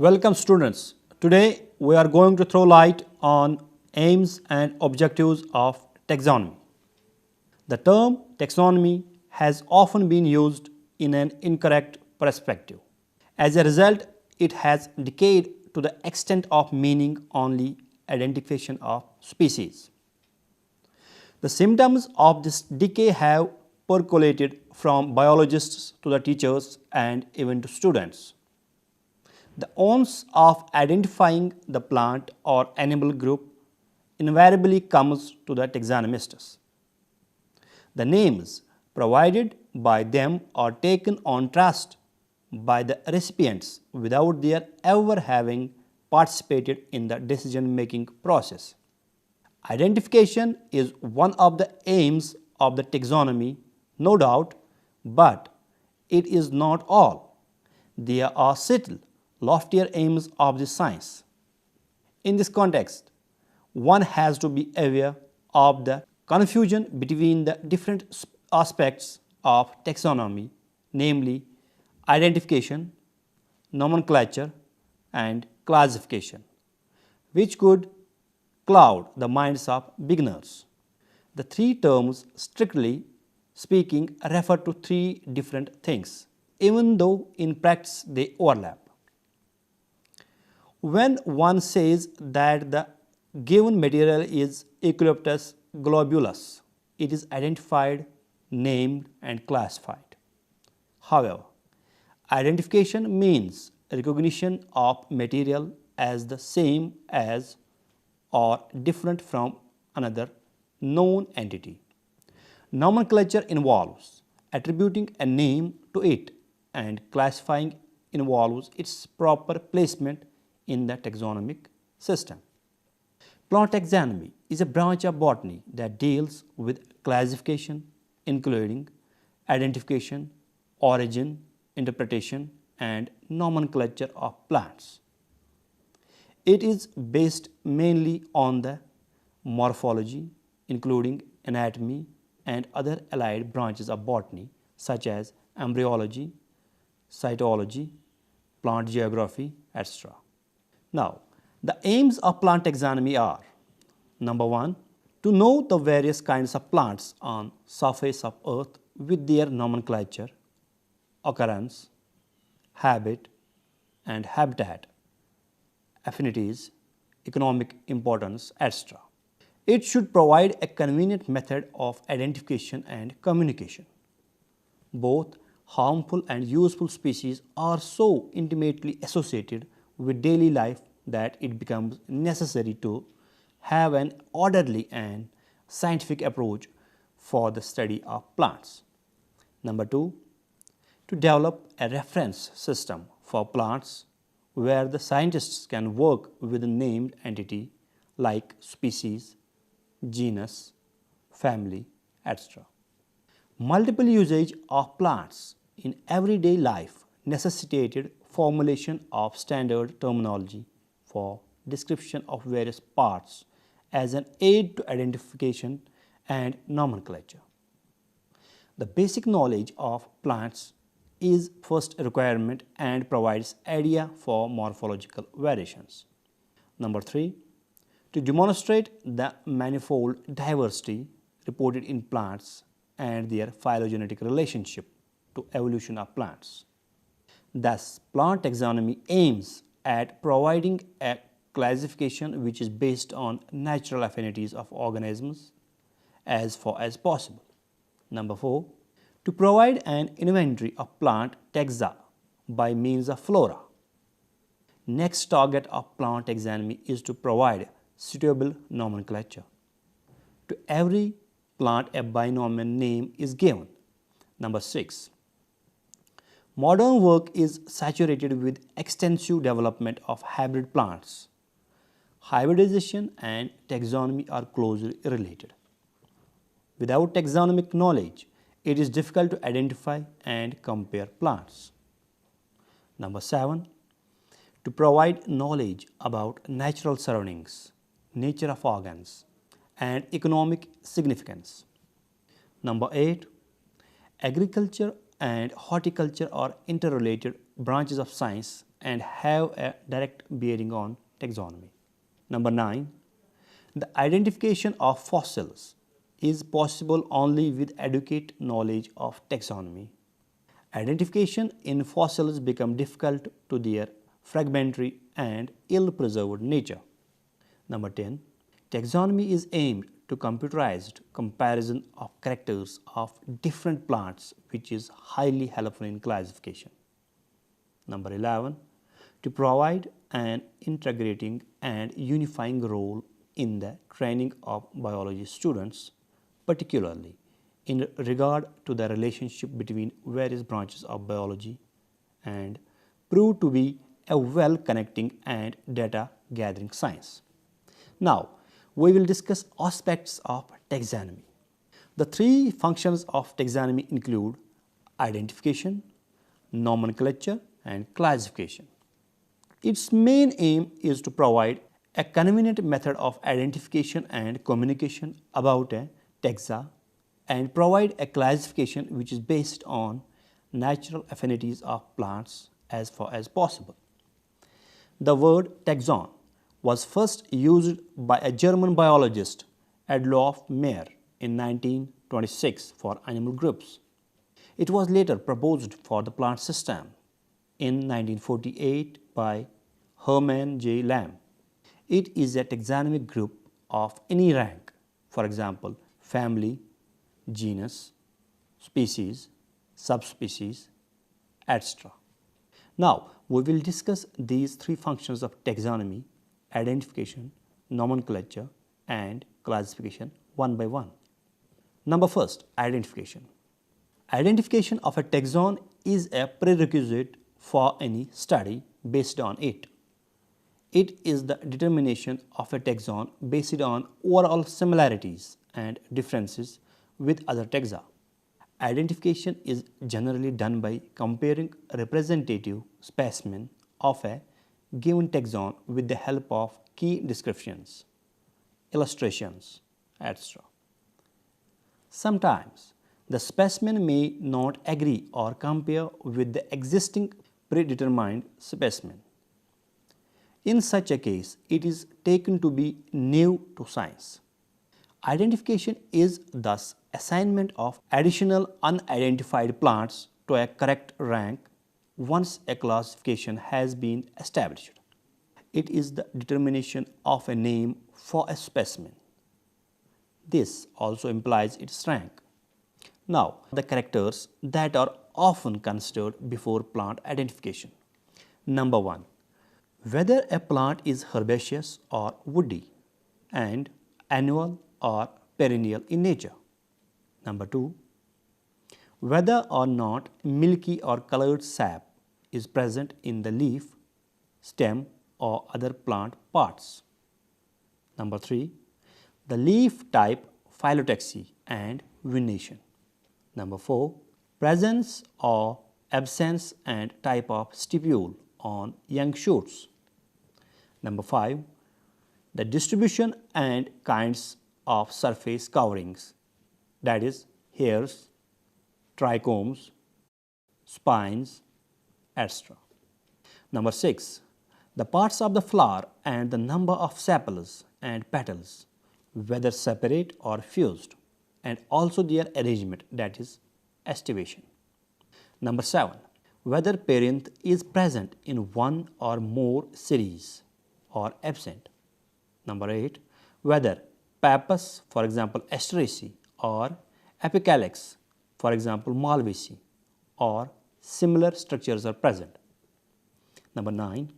Welcome students. Today we are going to throw light on aims and objectives of taxonomy. The term taxonomy has often been used in an incorrect perspective. As a result, it has decayed to the extent of meaning only identification of species. The symptoms of this decay have percolated from biologists to the teachers and even to students. The onus of identifying the plant or animal group invariably comes to the taxonomists. The names provided by them are taken on trust by the recipients without their ever having participated in the decision-making process. Identification is one of the aims of the taxonomy, no doubt, but it is not all. There are subtle, loftier aims of this science. In this context, one has to be aware of the confusion between the different aspects of taxonomy, namely identification, nomenclature, and classification, which could cloud the minds of beginners. The three terms, strictly speaking, refer to three different things, even though in practice they overlap. When one says that the given material is Eucalyptus globulus, it is identified, named, and classified. However, identification means recognition of material as the same as or different from another known entity. Nomenclature involves attributing a name to it, and classifying involves its proper placement in the taxonomic system. Plant taxonomy is a branch of botany that deals with classification, including identification, origin, interpretation, and nomenclature of plants. It is based mainly on the morphology, including anatomy and other allied branches of botany such as embryology, cytology, plant geography, etc. Now, the aims of plant taxonomy are: number one, to know the various kinds of plants on surface of earth with their nomenclature, occurrence, habit and habitat, affinities, economic importance, etc. It should provide a convenient method of identification and communication. Both harmful and useful species are so intimately associated with daily life that it becomes necessary to have an orderly and scientific approach for the study of plants. Number two, to develop a reference system for plants where the scientists can work with a named entity like species, genus, family, etc. Multiple usage of plants in everyday life necessitated formulation of standard terminology for description of various parts as an aid to identification and nomenclature. The basic knowledge of plants is first requirement and provides idea for morphological variations. Number three, to demonstrate the manifold diversity reported in plants and their phylogenetic relationship to evolution of plants. Thus, plant taxonomy aims at providing a classification which is based on natural affinities of organisms as far as possible. Number four, to provide an inventory of plant taxa by means of flora. Next target of plant taxonomy is to provide suitable nomenclature. To every plant a binomial name is given. Number six, modern work is saturated with extensive development of hybrid plants. Hybridization and taxonomy are closely related. Without taxonomic knowledge, it is difficult to identify and compare plants. Number seven, to provide knowledge about natural surroundings, nature of organs, and economic significance. Number eight, agriculture and horticulture are interrelated branches of science and have a direct bearing on taxonomy. Number 9. The identification of fossils is possible only with adequate knowledge of taxonomy. Identification in fossils becomes difficult to their fragmentary and ill-preserved nature. Number 10. Taxonomy is aimed to computerized comparison of characters of different plants, which is highly helpful in classification. Number 11. To provide an integrating and unifying role in the training of biology students, particularly in regard to the relationship between various branches of biology, and prove to be a well-connecting and data-gathering science. Now, we will discuss aspects of taxonomy. The three functions of taxonomy include identification, nomenclature, and classification. Its main aim is to provide a convenient method of identification and communication about a taxa and provide a classification which is based on natural affinities of plants as far as possible. The word taxon was first used by a German biologist, Adolf Meyer, in 1926 for animal groups. It was later proposed for the plant system in 1948 by Hermann J. Lamb. It is a taxonomic group of any rank, for example, family, genus, species, subspecies, etc. Now, we will discuss these three functions of taxonomy: identification, nomenclature, and classification one by one. Number first, identification. Identification of a taxon is a prerequisite for any study based on it. It is the determination of a taxon based on overall similarities and differences with other taxa. Identification is generally done by comparing representative specimen of a given taxon with the help of key descriptions, illustrations, etc. Sometimes the specimen may not agree or compare with the existing predetermined specimen. In such a case, it is taken to be new to science. Identification is thus assignment of additional unidentified plants to a correct rank once a classification has been established. It is the determination of a name for a specimen. This also implies its rank. Now, the characters that are often considered before plant identification. Number 1. Whether a plant is herbaceous or woody and annual or perennial in nature. Number 2. Whether or not milky or colored sap is present in the leaf, stem, or other plant parts. Number 3. The leaf type, phyllotaxy and venation. Number 4. Presence or absence and type of stipule on young shoots. Number 5. The distribution and kinds of surface coverings, that is hairs, trichomes, spines, etc. Number 6. The parts of the flower and the number of sepals and petals, whether separate or fused, and also their arrangement, that is estivation. Number 7. Whether parent is present in one or more series or absent. Number 8. Whether pappus, for example asteraceae, or apicalyx, for example malvaceae, or similar structures are present. Number 9.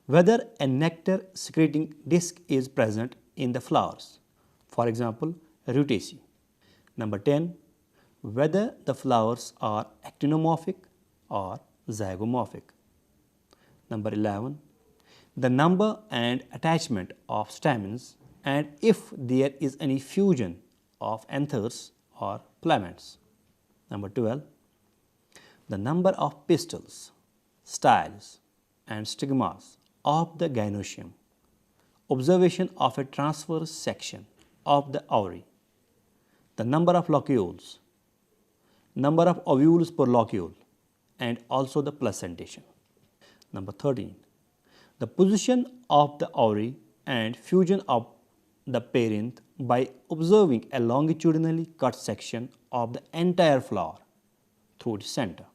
Whether a nectar secreting disc is present in the flowers, for example rutaceae. Number 10. Whether the flowers are actinomorphic or zygomorphic. Number 11. The number and attachment of stamens and if there is any fusion of anthers or filaments. Number 12. The number of pistils, styles, and stigmas of the gynoecium. Observation of a transverse section of the ovary. The number of locules, number of ovules per locule, and also the placentation. Number 13. The position of the ovary and fusion of the parent by observing a longitudinally cut section of the entire flower through its center.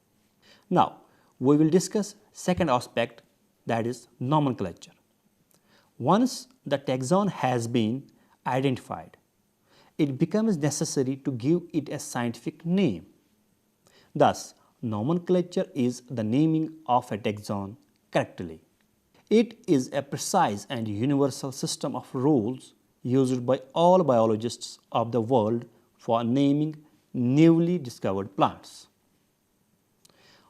Now, we will discuss second aspect, that is nomenclature. Once the taxon has been identified, it becomes necessary to give it a scientific name. Thus, nomenclature is the naming of a taxon correctly. It is a precise and universal system of rules used by all biologists of the world for naming newly discovered plants.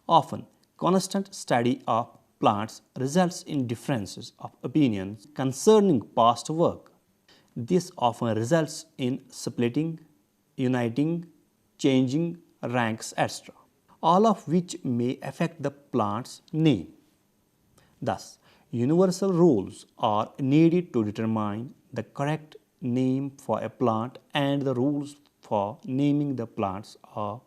Often, constant study of plants results in differences of opinions concerning past work. This often results in splitting, uniting, changing ranks, etc., all of which may affect the plant's name. Thus, universal rules are needed to determine the correct name for a plant, and the rules for naming the plants are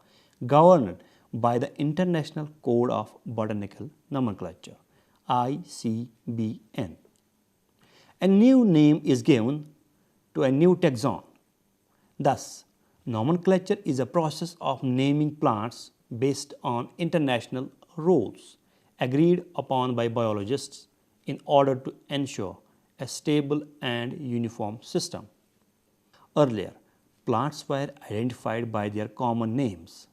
governed by the International Code of Botanical Nomenclature (ICBN). A new name is given to a new taxon. Thus, nomenclature is a process of naming plants based on international rules agreed upon by biologists in order to ensure a stable and uniform system. Earlier, plants were identified by their common names.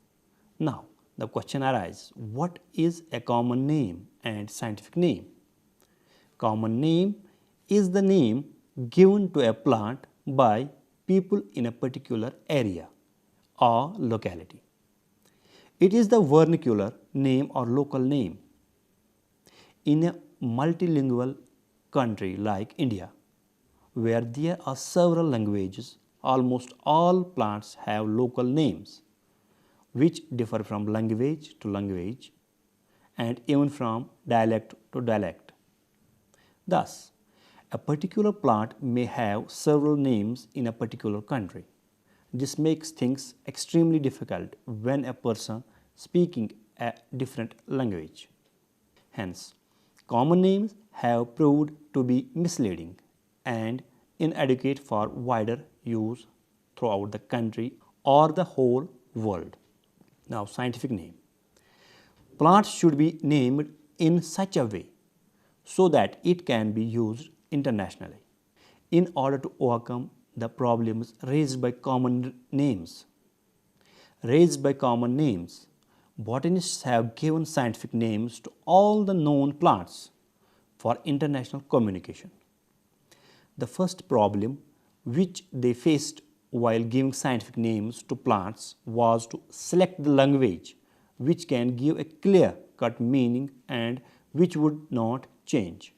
Now, the question arises, what is a common name and scientific name? Common name is the name given to a plant by people in a particular area or locality. It is the vernacular name or local name. In a multilingual country like India, where there are several languages, almost all plants have local names, which differ from language to language and even from dialect to dialect. Thus, a particular plant may have several names in a particular country. This makes things extremely difficult when a person speaking a different language. Hence, common names have proved to be misleading and inadequate for wider use throughout the country or the whole world. Now, scientific name. Plants should be named in such a way so that it can be used internationally in order to overcome the problems raised by common names. Botanists have given scientific names to all the known plants for international communication. The first problem which they faced while giving scientific names to plants was to select the language which can give a clear-cut meaning and which would not change.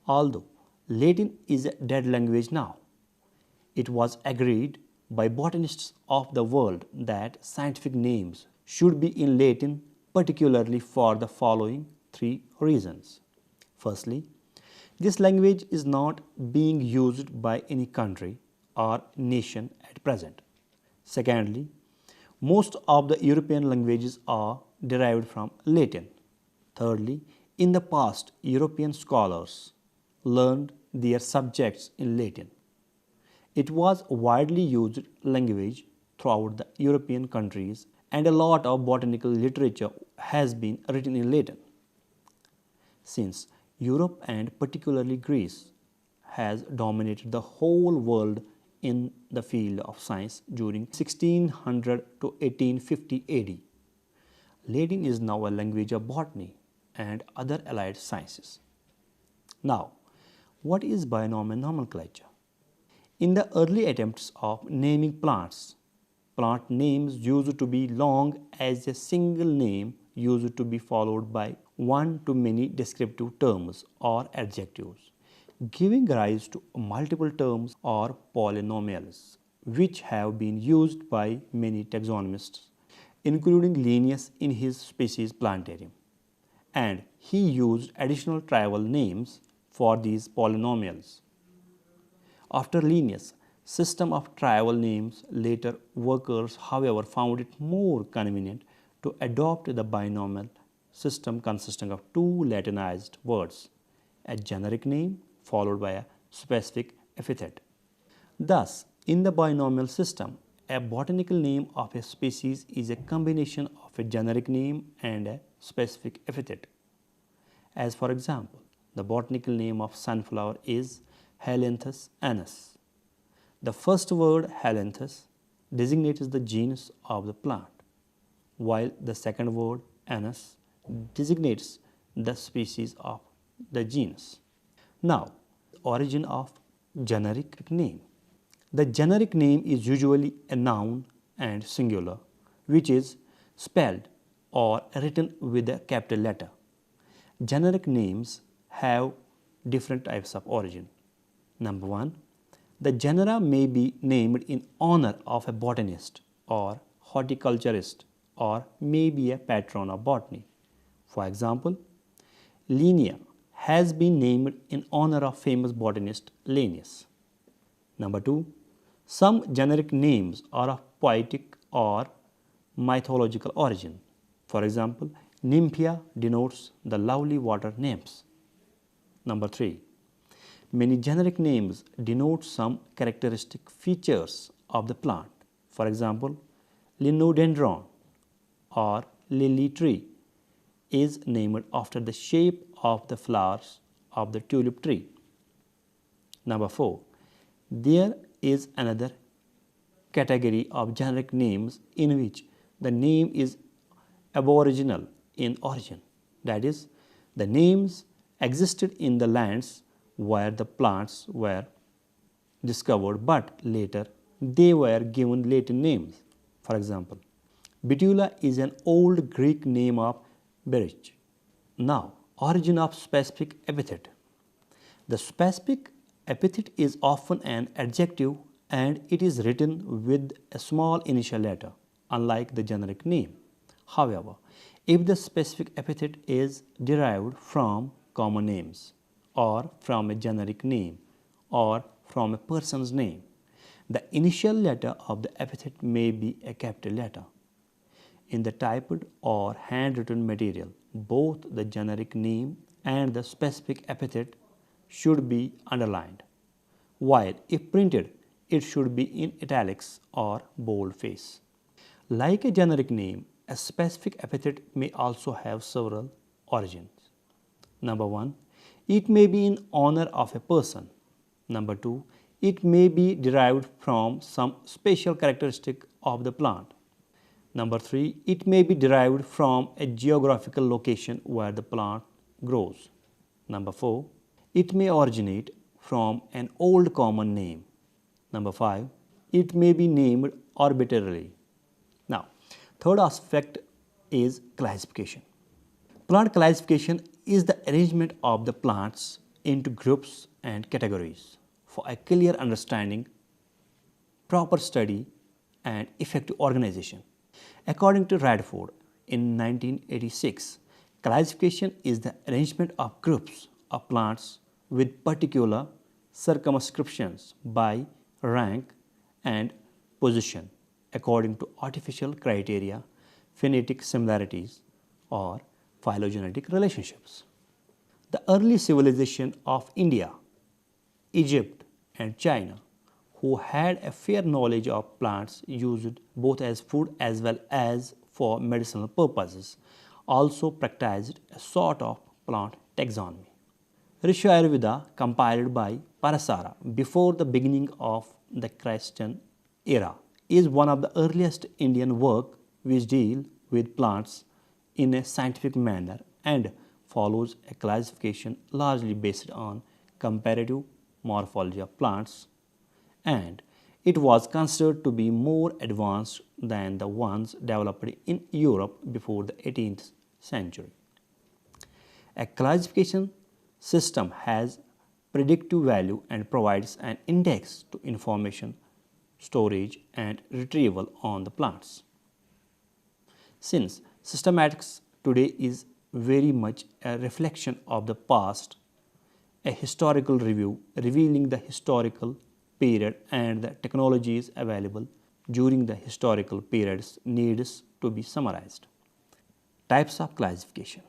Although Latin is a dead language now, it was agreed by botanists of the world that scientific names should be in Latin, particularly for the following three reasons. Firstly, this language is not being used by any country or nation at present. Secondly, most of the European languages are derived from Latin. Thirdly, in the past, European scholars learned their subjects in Latin. It was a widely used language throughout the European countries, and a lot of botanical literature has been written in Latin. Since Europe and particularly Greece has dominated the whole world in the field of science during 1600 to 1850 AD, Latin is now a language of botany and other allied sciences. Now, what is binomial nomenclature? In the early attempts of naming plants, plant names used to be long as a single name used to be followed by one to many descriptive terms or adjectives, giving rise to multiple terms or polynomials, which have been used by many taxonomists, including Linnaeus in his Species Planetarium. And he used additional tribal names for these polynomials. After Linnaeus' system of tribal names, later workers, however, found it more convenient to adopt the binomial system consisting of two Latinized words, a generic name followed by a specific epithet. Thus, in the binomial system, a botanical name of a species is a combination of a generic name and a specific epithet. As for example, the botanical name of sunflower is Helianthus annuus. The first word Helianthus designates the genus of the plant, while the second word annuus designates the species of the genus. Now, origin of generic name. The generic name is usually a noun and singular, which is spelled or written with a capital letter. Generic names have different types of origin. Number one, the genera may be named in honor of a botanist or horticulturist or may be a patron of botany. For example, Linnea has been named in honor of famous botanist Linnaeus. Number two, some generic names are of poetic or mythological origin. For example, Nymphia denotes the lovely water nymphs. Number three, many generic names denote some characteristic features of the plant. For example, Linodendron or lily tree is named after the shape of the flowers of the tulip tree. Number four, there is another category of generic names in which the name is aboriginal in origin. That is, the names existed in the lands where the plants were discovered, but later they were given Latin names. For example, Betula is an old Greek name of berich. Now, origin of specific epithet. The specific epithet is often an adjective and it is written with a small initial letter, unlike the generic name. However, if the specific epithet is derived from common names or from a generic name or from a person's name, the initial letter of the epithet may be a capital letter. In the typed or handwritten material, both the generic name and the specific epithet should be underlined, while if printed, it should be in italics or boldface. Like a generic name, a specific epithet may also have several origins. Number one, it may be in honor of a person. Number two, it may be derived from some special characteristic of the plant. Number three, it may be derived from a geographical location where the plant grows. Number four, it may originate from an old common name. Number five, it may be named arbitrarily. Now, third aspect is classification. Plant classification is the arrangement of the plants into groups and categories for a clear understanding, proper study, and effective organization. According to Radford in 1986, classification is the arrangement of groups of plants with particular circumscriptions by rank and position according to artificial criteria, phenetic similarities, or phylogenetic relationships. The early civilization of India, Egypt, and China, who had a fair knowledge of plants used both as food as well as for medicinal purposes, also practiced a sort of plant taxonomy. Rishi Ayurveda, compiled by Parasara before the beginning of the Christian era, is one of the earliest Indian work which deal with plants in a scientific manner and follows a classification largely based on comparative morphology of plants, and it was considered to be more advanced than the ones developed in Europe before the 18th century. A classification system has predictive value and provides an index to information storage and retrieval on the plants. Since systematics today is very much a reflection of the past, a historical review revealing the historical period and the technologies available during the historical periods needs to be summarized. Types of classification.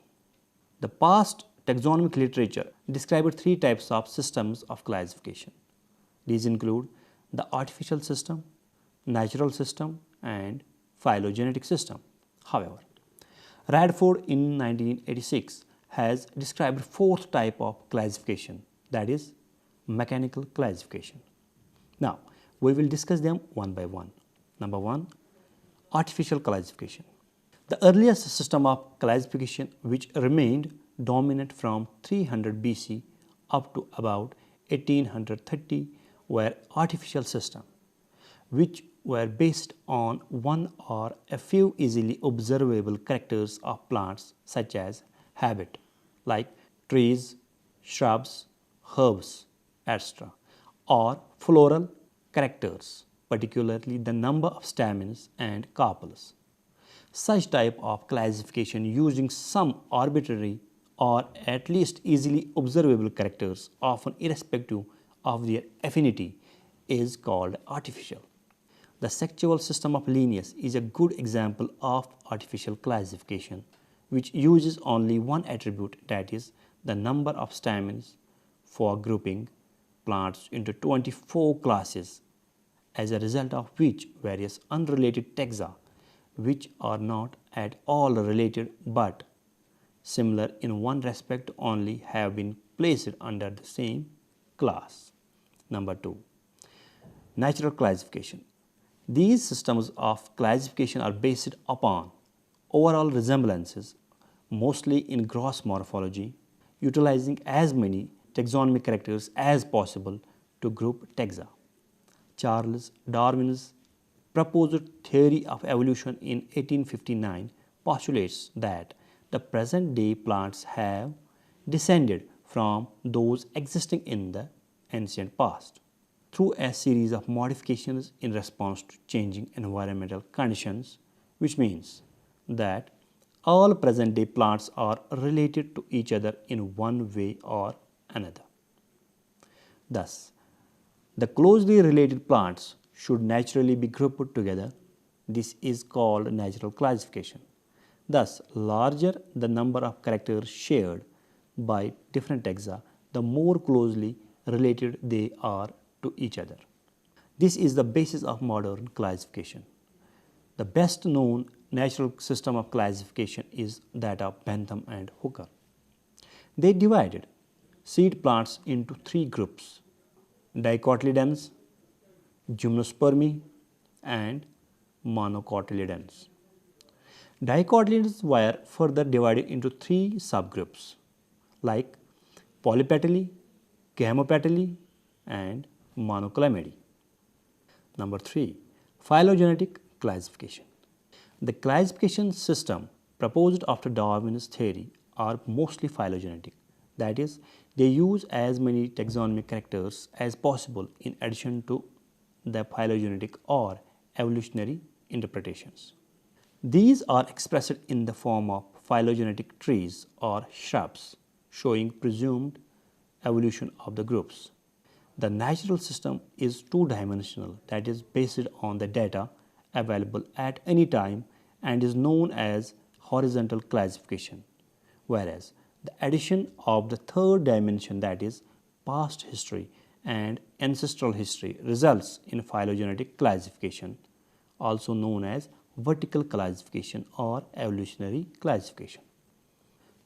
The past taxonomic literature described three types of systems of classification. These include the artificial system, natural system, and phylogenetic system. However, Radford in 1986 has described fourth type of classification, that is mechanical classification. Now, we will discuss them one by one. Number one, artificial classification. The earliest system of classification which remained dominant from 300 BC up to about 1830 were artificial systems, which were based on one or a few easily observable characters of plants such as habit, like trees, shrubs, herbs, etc., or floral characters, particularly the number of stamens and carpels. Such type of classification using some arbitrary or at least easily observable characters, often irrespective of their affinity, is called artificial. The sexual system of Linnaeus is a good example of artificial classification, which uses only one attribute, that is, the number of stamens, for grouping plants into 24 classes, as a result of which various unrelated taxa, which are not at all related but similar in one respect only, have been placed under the same class. Number two, natural classification. These systems of classification are based upon overall resemblances, mostly in gross morphology, utilizing as many taxonomic characters as possible to group taxa. Charles Darwin's proposed theory of evolution in 1859 postulates that the present-day plants have descended from those existing in the ancient past through a series of modifications in response to changing environmental conditions, which means that all present-day plants are related to each other in one way or another. Thus, the closely related plants should naturally be grouped together. This is called natural classification. Thus, larger the number of characters shared by different taxa, the more closely related they are to each other. This is the basis of modern classification. The best known natural system of classification is that of Bentham and Hooker. They divided seed plants into three groups: dicotyledons, gymnospermi, and monocotyledons. Dicotyledons were further divided into three subgroups like polypetalae, gamopetalae, and monochlamydae. Number three, phylogenetic classification. The classification system proposed after Darwin's theory are mostly phylogenetic. That is, they use as many taxonomic characters as possible in addition to the phylogenetic or evolutionary interpretations. These are expressed in the form of phylogenetic trees or shrubs, showing presumed evolution of the groups. The natural system is two-dimensional, that is based on the data available at any time and is known as horizontal classification, whereas the addition of the third dimension, that is past history and ancestral history, results in phylogenetic classification, also known as vertical classification or evolutionary classification.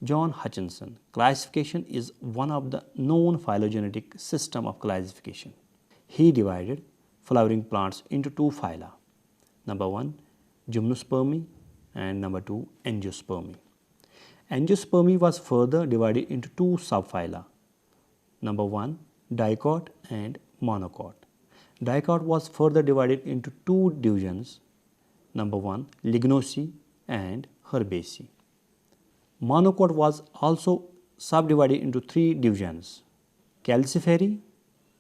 John Hutchinson classification is one of the known phylogenetic system of classification. He divided flowering plants into two phyla. Number one, gymnospermi, and number two, angiospermi. Angiospermi was further divided into two subphyla. Number one, dicot and monocot. Dicot was further divided into two divisions. Number one, lignosi and herbaceae. Monocot was also subdivided into three divisions: calciferae,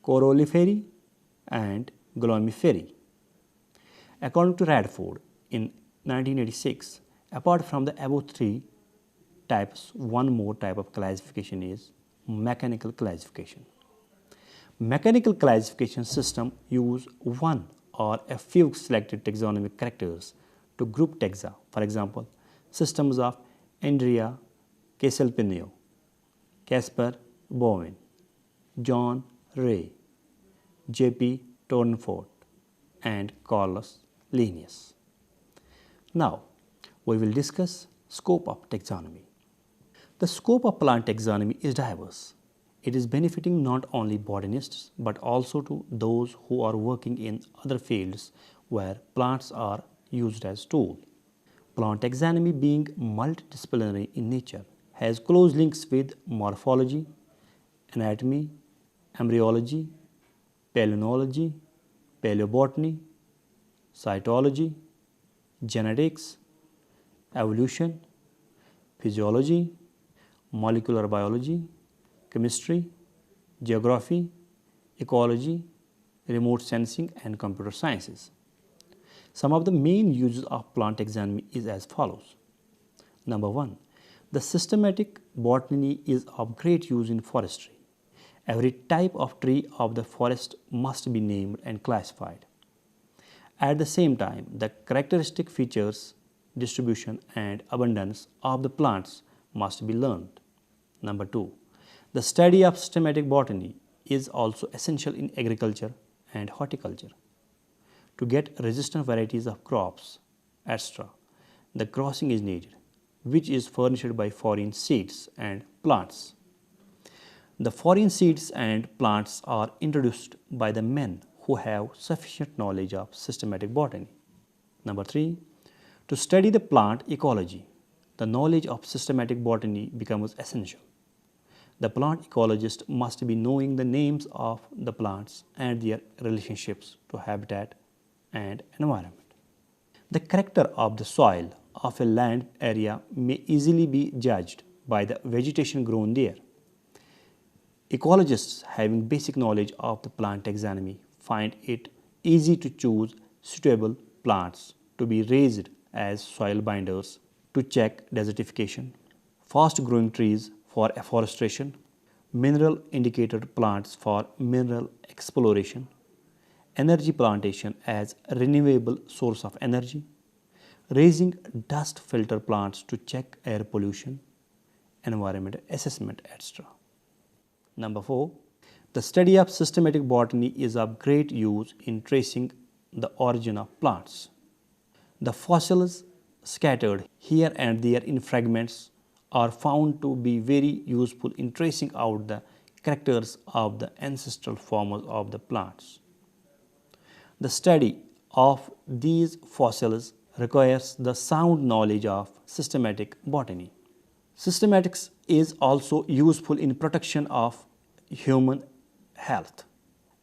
coroliferae, and glomiferae. According to Radford in 1986, apart from the above three types, one more type of classification is mechanical classification. Mechanical classification system use one or a few selected taxonomic characters to group taxa. For example, systems of Andrea Casalpino, Caspar Bowen, John Ray, J.P. Tournefort, and Carlos Linnaeus. Now, we will discuss scope of taxonomy. The scope of plant taxonomy is diverse. It is benefiting not only botanists but also to those who are working in other fields where plants are used as tools. Plant taxonomy, being multidisciplinary in nature, has close links with morphology, anatomy, embryology, palynology, paleobotany, cytology, genetics, evolution, physiology, molecular biology, chemistry, geography, ecology, remote sensing, and computer sciences. Some of the main uses of plant taxonomy is as follows. Number 1. The systematic botany is of great use in forestry. Every type of tree of the forest must be named and classified. At the same time, the characteristic features, distribution, and abundance of the plants must be learned. Number 2. The study of systematic botany is also essential in agriculture and horticulture. To get resistant varieties of crops, etc., the crossing is needed, which is furnished by foreign seeds and plants. The foreign seeds and plants are introduced by the men who have sufficient knowledge of systematic botany. Number 3. To study the plant ecology, the knowledge of systematic botany becomes essential. The plant ecologist must be knowing the names of the plants and their relationships to habitat and environment. The character of the soil of a land area may easily be judged by the vegetation grown there. Ecologists having basic knowledge of the plant taxonomy find it easy to choose suitable plants to be raised as soil binders to check desertification, fast-growing trees for afforestation, mineral indicated plants for mineral exploration, energy plantation as a renewable source of energy, raising dust filter plants to check air pollution, environmental assessment, etc. Number 4. The study of systematic botany is of great use in tracing the origin of plants. The fossils scattered here and there in fragments are found to be very useful in tracing out the characters of the ancestral forms of the plants. The study of these fossils requires the sound knowledge of systematic botany. Systematics is also useful in protection of human health.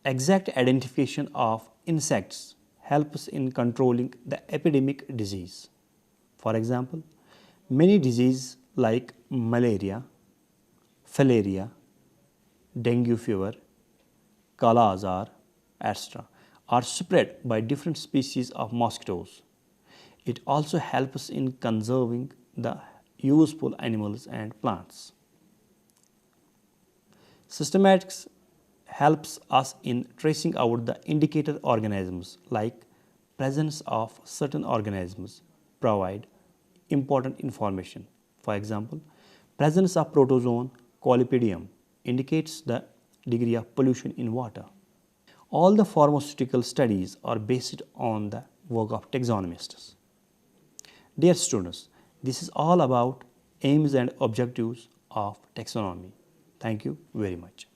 Exact identification of insects helps in controlling the epidemic disease. For example, many diseases like malaria, filaria, dengue fever, kala azar, etc. are spread by different species of mosquitoes. It also helps in conserving the useful animals and plants. Systematics helps us in tracing out the indicator organisms like presence of certain organisms provide important information. For example, presence of protozoan Colipedium indicates the degree of pollution in water. All the pharmaceutical studies are based on the work of taxonomists. Dear students, this is all about aims and objectives of taxonomy. Thank you very much.